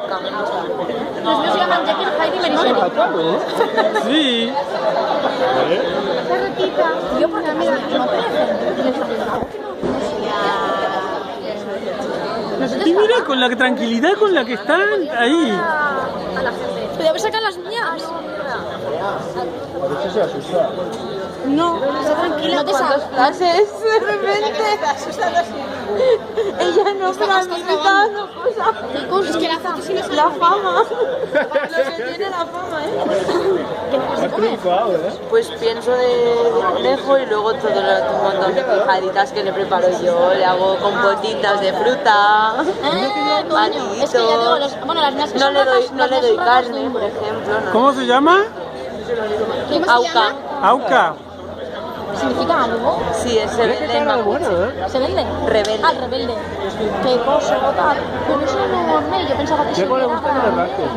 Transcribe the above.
Los míos se llaman Jekyll, Hyde y Mary Shelley. Sí. Esta ratita, yo porque mira, no Y mira con la tranquilidad con la que están ahí. a la gente. Podría haber sacado las mías. A veces se asusta. No, está tranquila. No te sabes. Frases de repente. Ella no, pero a mí me está dando cosas. Es que la foto sí no La fama. Lo que tiene la fama, ¿Qué me vas a Has comer? triunfado, ¿eh? Pues pienso de conejo y luego todo un montón de pijaditas que le preparo yo. Le hago compotitas de fruta. Coño. Es que ya digo, bueno, las mías que No son le doy, ratas, no las le mías doy son ratas carne, de por Umbro. ejemplo. No. ¿Cómo se llama? ¿Cómo se Auca. llama? Auca. ¿Significa algo? Sí, es rebelde en mapuche. ¿Se vende? Rebelde. Ah, rebelde. Qué cosa, tal. Pero eso no es yo pensaba que Diego se le gusta que le rasquen.